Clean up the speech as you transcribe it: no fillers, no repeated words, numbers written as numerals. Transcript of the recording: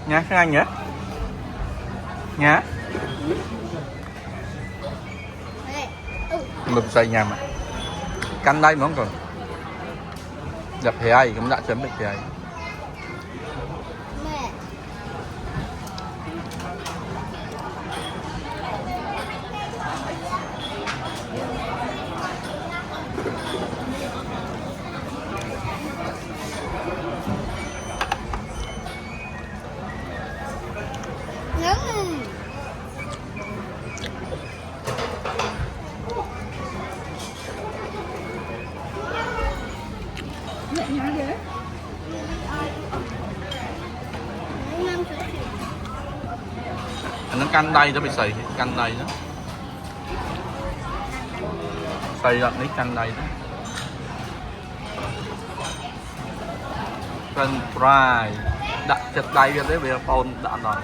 Nha cái anh nhé. Nha. Mình xay nhầm à. Canh đây món còn. Đập thì ai cũng đã chấm được thì ai. Nhẹ nhàng thế. Nó canh đây đó bị xì canh đây đó. Xì ra lấy canh đây đó. French fry đặt chật đây ra tới bây giờ phone đã rồi.